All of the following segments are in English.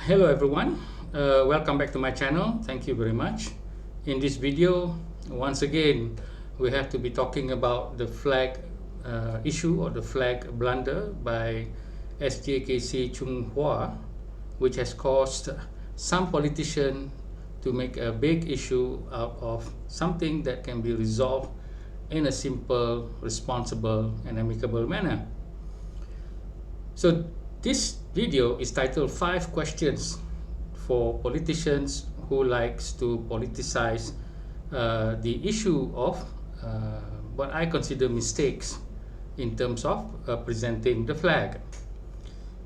Hello everyone, welcome back to my channel. Thank you very much. In this video, once again, we have to be talking about the flag issue or the flag blunder by SJKC Chung Hua, which has caused some politicians to make a big issue out of something that can be resolved in a simple, responsible and amicable manner. So this video is titled 5 Questions for Politicians Who Likes to Politicize the issue of what I consider mistakes in terms of presenting the flag.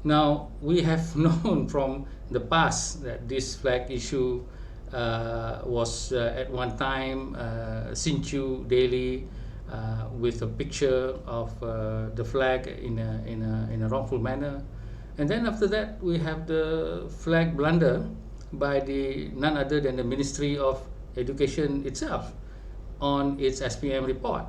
Now, we have known from the past that this flag issue was at one time Sinchu daily with a picture of the flag in a wrongful manner, and then after that we have the flag blunder by none other than the Ministry of Education itself on its SPM report.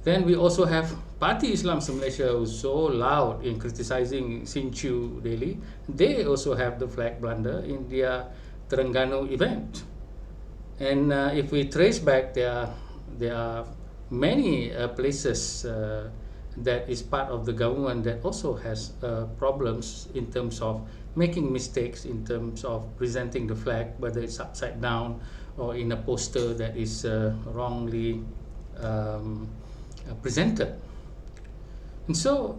Then we also have Parti Islam Malaysia, who's so loud in criticizing Sinchu daily. They also have the flag blunder in their Terengganu event. And if we trace back, there are many places that is part of the government that also has problems in terms of making mistakes in terms of presenting the flag, whether it's upside down or in a poster that is wrongly presented. And so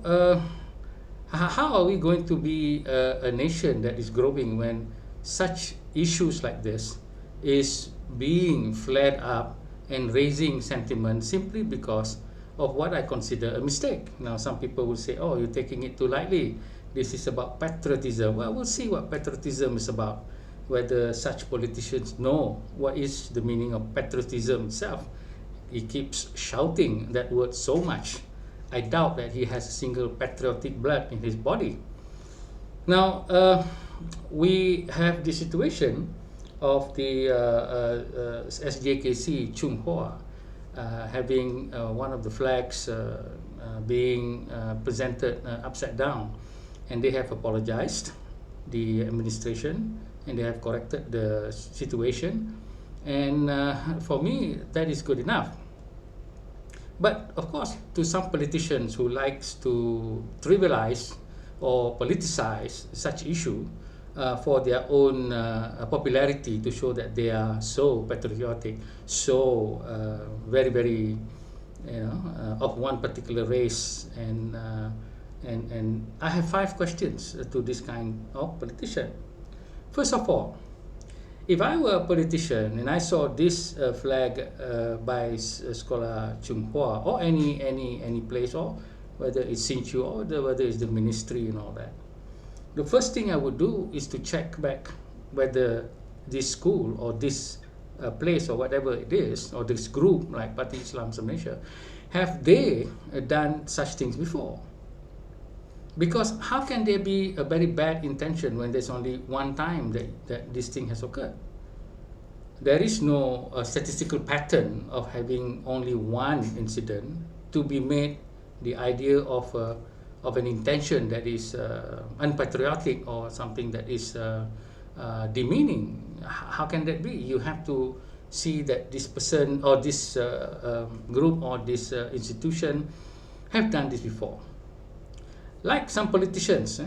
how are we going to be a nation that is growing when such issues like this is being flared up and raising sentiment simply because of what I consider a mistake? Now, some people will say, oh, you're taking it too lightly. This is about patriotism. Well, we'll see what patriotism is about, whether such politicians know what is the meaning of patriotism itself. He keeps shouting that word so much. I doubt that he has a single patriotic blood in his body. Now, we have the situation of the SJKC Chung Hua having one of the flags being presented upside down, and they have apologized, the administration, and they have corrected the situation, and for me that is good enough. But of course, to some politicians who likes to trivialize or politicize such issue for their own popularity, to show that they are so patriotic, so very of one particular race, and I have 5 questions to this kind of politician. First of all, if I were a politician and I saw this flag by Scholar Chung Hua or any place, or whether it's Sinchu or whether it's the ministry and all that, the first thing I would do is to check back whether this school or this place or whatever it is, or this group like Parti Islam Malaysia, have they done such things before? Because how can there be a very bad intention when there's only one time that this thing has occurred? There is no statistical pattern of having only one incident to be made the idea of an intention that is unpatriotic or something that is demeaning. How can that be? You have to see that this person or this group or this institution have done this before. Like some politicians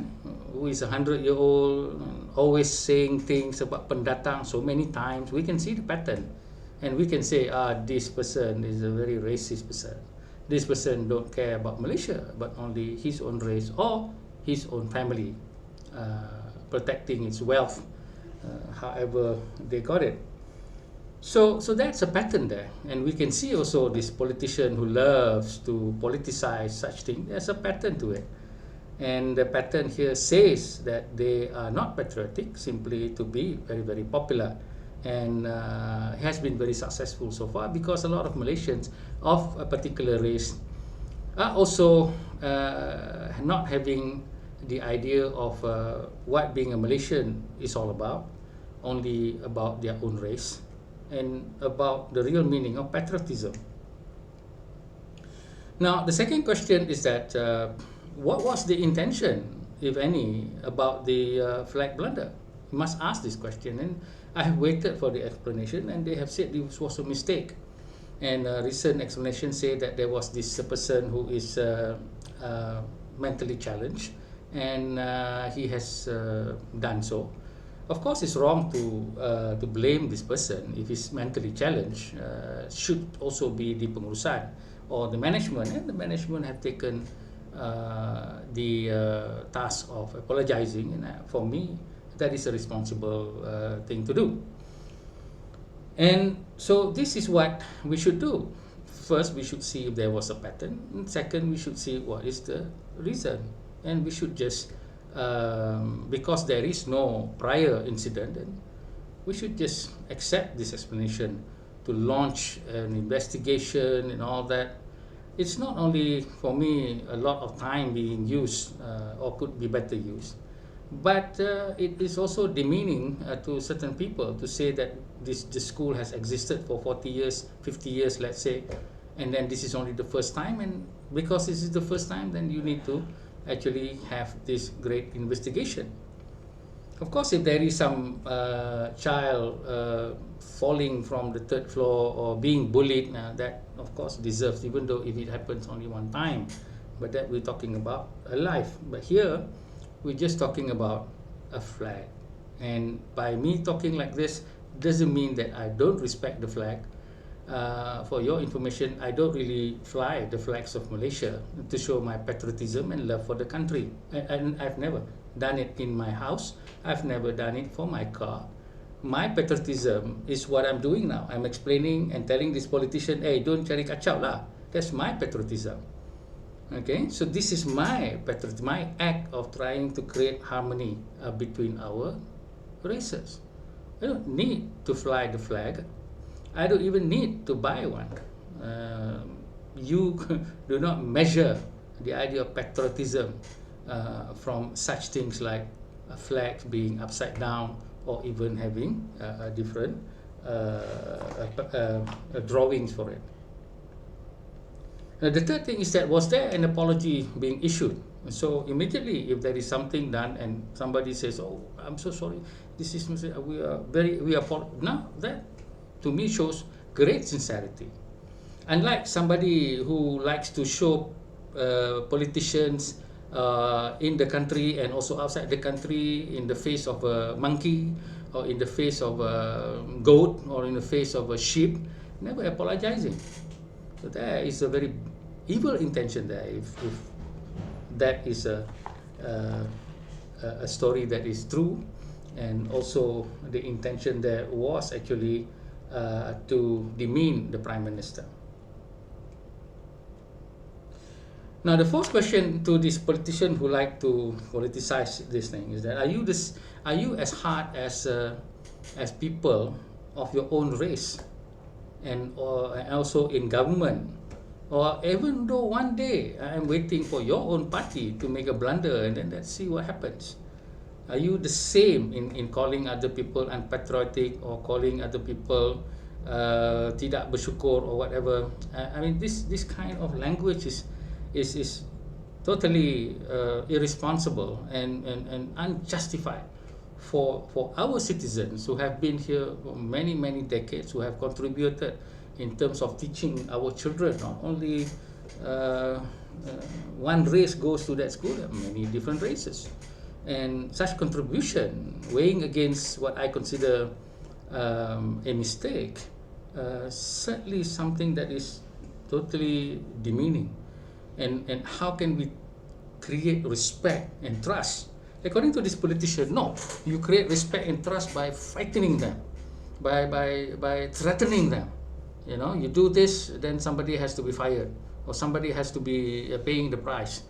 who is 100-year-old, always saying things about pendatang so many times, we can see the pattern, and we can say, this person is a very racist person. This person don't care about Malaysia, but only his own race or his own family, protecting its wealth, however they got it. So that's a pattern there, and we can see also this politician who loves to politicize such things. There's a pattern to it, and the pattern here says that they are not patriotic simply to be very popular, and has been very successful so far because a lot of Malaysians of a particular race are also not having the idea of what being a Malaysian is all about, only about their own race and about the real meaning of patriotism. Now, the second question is that what was the intention, if any, about the flag blunder? You must ask this question. And I have waited for the explanation, and they have said this was a mistake. And recent explanation say that there was this person who is mentally challenged, and he has done so. Of course, it's wrong to blame this person if he's mentally challenged. Should also be the pengurusan or the management, and the management have taken the task of apologizing. And for me, that is a responsible thing to do. And so this is what we should do. First, we should see if there was a pattern. And second, we should see what is the reason. And we should just, because there is no prior incident, then we should just accept this explanation to launch an investigation and all that. It's not only, for me, a lot of time being used or could be better used, but it is also demeaning to certain people to say that this school has existed for 40 years, 50 years, let's say, and then this is only the first time. And because this is the first time, then you need to actually have this great investigation. Of course, if there is some child falling from the third floor or being bullied, that of course deserves, even though if it happens only one time, but that we're talking about a life. But here, we're just talking about a flag. And by me talking like this, doesn't mean that I don't respect the flag. For your information, I don't really fly the flags of Malaysia to show my patriotism and love for the country. And I've never done it in my house. I've never done it for my car. My patriotism is what I'm doing now. I'm explaining and telling this politician, hey, don't cari kacau lah. That's my patriotism. Okay, so this is my act of trying to create harmony between our races. I don't need to fly the flag. I don't even need to buy one. You do not measure the idea of patriotism from such things like a flag being upside down or even having different drawings for it. The third thing is that, was there an apology being issued? So immediately, if there is something done and somebody says, "Oh, I'm so sorry, this is we are now," that to me shows great sincerity. Unlike somebody who likes to show politicians in the country and also outside the country in the face of a monkey or in the face of a goat or in the face of a sheep, never apologizing. So there is a very evil intention there. If that is a story that is true, and also the intention there was actually to demean the Prime Minister. Now, the fourth question to this politician who like to politicize this thing is that, are you as hard as people of your own race, and also in government, or even though one day I am waiting for your own party to make a blunder, and then let's see what happens. Are you the same in calling other people unpatriotic or calling other people tidak bersyukur or whatever? I mean, this kind of language is totally irresponsible and unjustified for our citizens who have been here for many decades, who have contributed in terms of teaching our children. Not only one race goes to that school, there are many different races, and such contribution weighing against what I consider a mistake, certainly something that is totally demeaning. And how can we create respect and trust? According to this politician, no, you create respect and trust by frightening them, by threatening them. You know, you do this, then somebody has to be fired, or somebody has to be paying the price.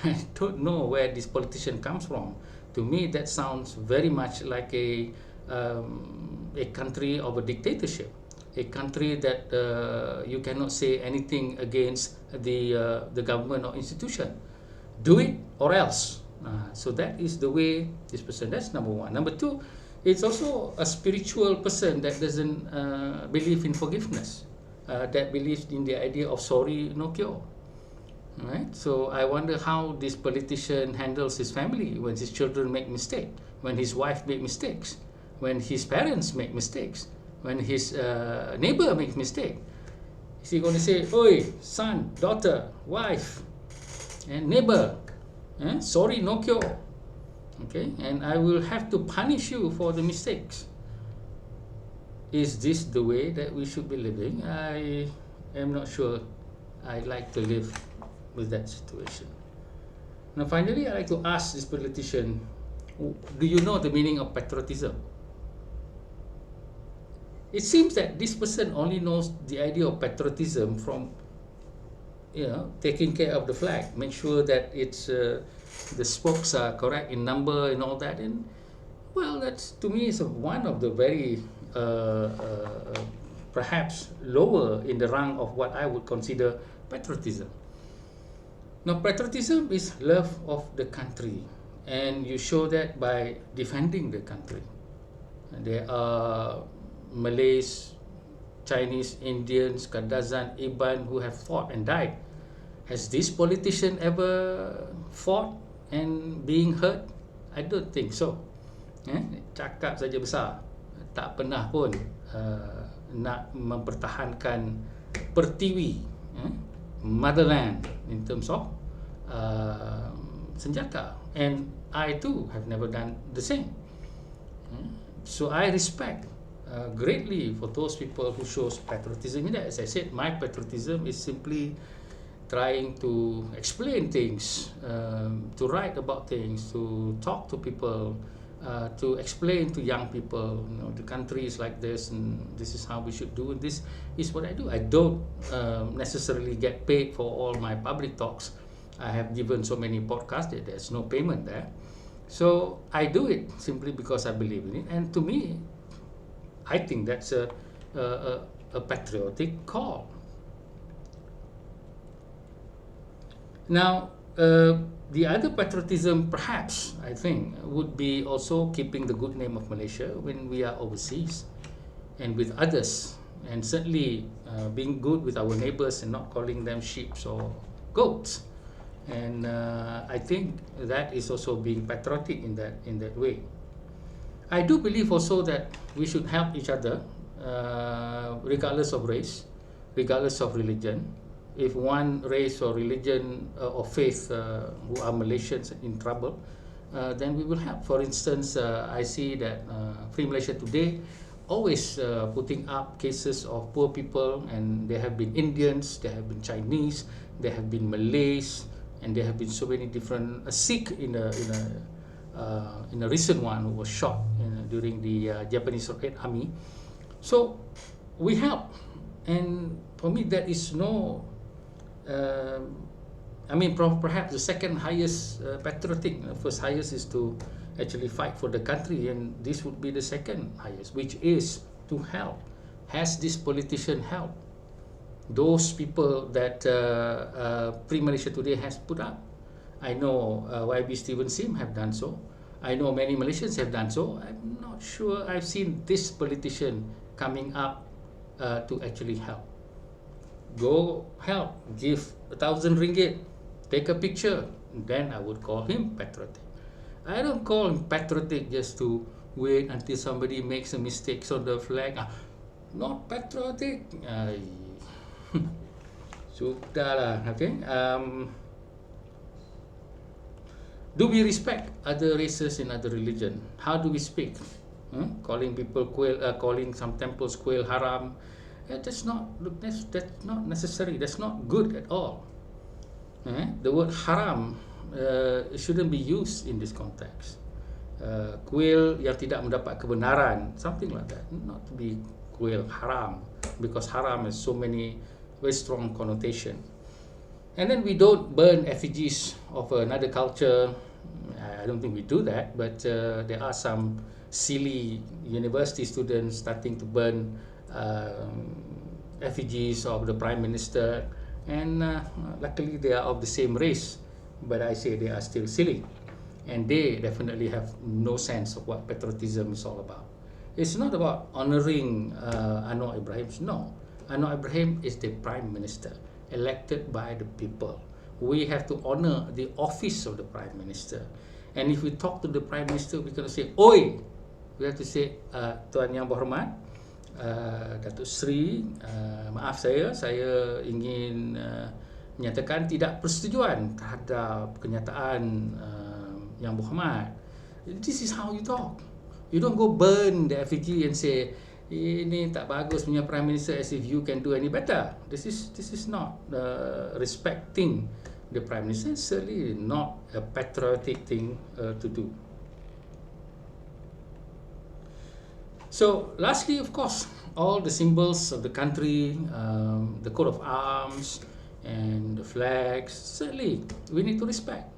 I don't know where this politician comes from. To me, that sounds very much like a country of a dictatorship, a country that you cannot say anything against the government or institution. Do it or else. So that is the way this person. That's number one. Number two, it's also a spiritual person that doesn't believe in forgiveness, that believes in the idea of sorry, no cure. right? So I wonder how this politician handles his family when his children make mistake, when his wife make mistakes, when his parents make mistakes, when his neighbor makes mistake. Is he going to say, "Oi, son, daughter, wife, and neighbor, sorry, no cure, okay, and I will have to punish you for the mistakes"? Is this the way that we should be living? I am not sure I like to live with that situation. Now, finally, I like to ask this politician, do you know the meaning of patriotism? It seems that this person only knows the idea of patriotism from, taking care of the flag, make sure that it's the spokes are correct in number and all that. And well, that's, to me, is one of the very perhaps lower in the rank of what I would consider patriotism. Now, patriotism is love of the country, and you show that by defending the country. There are Malays, Chinese, Indians, Kadazan, Iban who have fought and died. Has this politician ever fought and being hurt? I don't think so. Cakap saja besar, tak pernah pun nak mempertahankan pertiwi, motherland in terms of senjata. And I too have never done the same. So I respect greatly for those people who shows patriotism in that. As I said, my patriotism is simply trying to explain things, to write about things, to talk to people, to explain to young people, the country is like this and this is how we should do it. This is what I do. I don't necessarily get paid for all my public talks. I have given so many podcasts that there's no payment there. So I do it simply because I believe in it. And to me, I think that's a patriotic call. Now, the other patriotism, perhaps, I think, would be also keeping the good name of Malaysia when we are overseas and with others, and certainly being good with our neighbors and not calling them sheep or goats. And I think that is also being patriotic in that way. I do believe also that we should help each other, regardless of race, regardless of religion. If one race or religion or faith who are Malaysians in trouble, then we will help. For instance, I see that Free Malaysia Today always putting up cases of poor people, and there have been Indians, there have been Chinese, there have been Malays, and there have been so many different Sikh in a recent one who was shot during the Japanese Red Army. So we help, and for me that is no. Perhaps the second highest patriotic. First highest is to actually fight for the country, and this would be the second highest, which is to help. Has this politician helped those people that Free Malaysia Today has put up? I know YB Steven Sim have done so. I know many Malaysians have done so. I'm not sure I've seen this politician coming up to actually help. Go help, give 1,000 ringgit, take a picture, then I would call him patriotic. I don't call him patriotic just to wait until somebody makes a mistake on the flag. Not patriotic. Sudahlah, okay. Do we respect other races and other religion? How do we speak? Calling people quail, calling some temples quail haram. That's not necessary. That's not good at all. The word haram shouldn't be used in this context. Kuil yang tidak mendapat kebenaran, something like that. Not to be kuil haram, because haram has so many very strong connotation. And then we don't burn effigies of another culture. I don't think we do that, but there are some silly university students starting to burn effigies of the Prime Minister, and luckily they are of the same race, but I say they are still silly, and they definitely have no sense of what patriotism is all about. It's not about honoring Anwar Ibrahim. No, Anwar Ibrahim is the Prime Minister elected by the people. we have to honor the office of the Prime Minister. And if we talk to the Prime Minister, we cannot say, "Oi!" We have to say, "Tuan Yang Berhormat, Datuk Seri, maaf saya ingin menyatakan tidak persetujuan terhadap kenyataan Yang Berhormat." This is how you talk. You don't go burn the effigy and say, "Ini tak bagus punya Prime Minister," as if you can do any better. This is not respecting the Prime Minister. It's certainly not a patriotic thing to do. So lastly, of course, all the symbols of the country, the coat of arms and the flags, certainly we need to respect.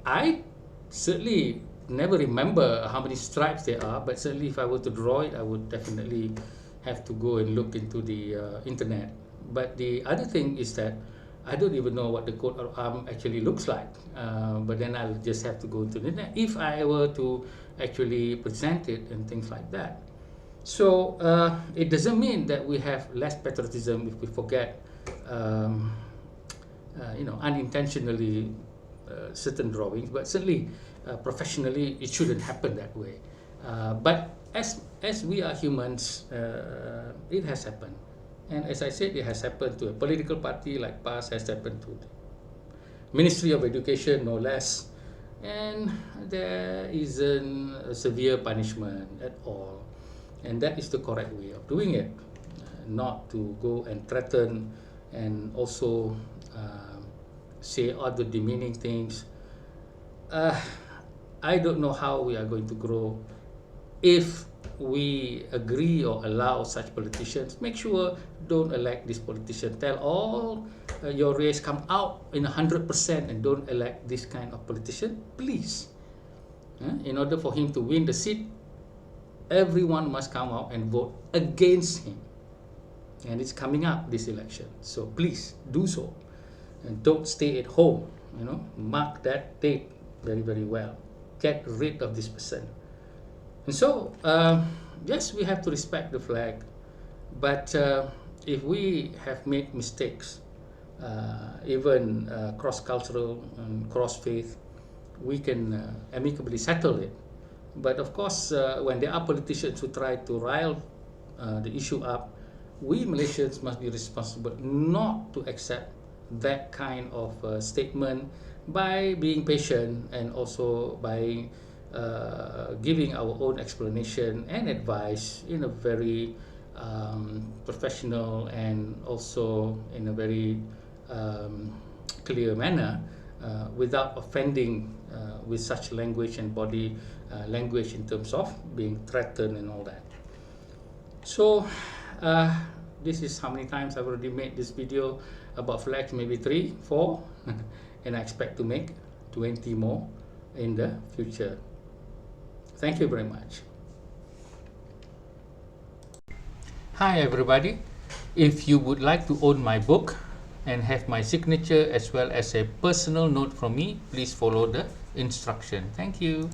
I certainly never remember how many stripes there are, but certainly if I were to draw it, I would definitely have to go and look into the internet. But the other thing is that I don't even know what the coat of arms actually looks like, but then I'll just have to go into the internet if I were to actually present it and things like that. So it doesn't mean that we have less patriotism if we forget unintentionally certain drawings, but certainly professionally it shouldn't happen that way. But as we are humans, it has happened. And as I said, it has happened to a political party like PAS, has happened to the Ministry of Education, no less. And there isn't a severe punishment at all. And that is the correct way of doing it. Not to go and threaten and also say other demeaning things. I don't know how we are going to grow if we agree or allow such politicians. Make sure don't elect this politician. Tell all your race come out in 100% and don't elect this kind of politician, please. In order for him to win the seat, everyone must come out and vote against him. And it's coming up, this election. So please do so. And don't stay at home. Mark that date very, very well. Get rid of this person. And so, yes, we have to respect the flag, but if we have made mistakes, even cross-cultural and cross-faith, we can amicably settle it. But of course, when there are politicians who try to rile the issue up, we Malaysians must be responsible not to accept that kind of statement by being patient and also by giving our own explanation and advice in a very professional and also in a very clear manner without offending with such language and body language in terms of being threatened and all that. So this is how many times I've already made this video about flags, maybe 3, 4 and I expect to make 20 more in the future. Thank you very much. Hi everybody. If you would like to own my book and have my signature as well as a personal note from me, please follow the instruction. Thank you.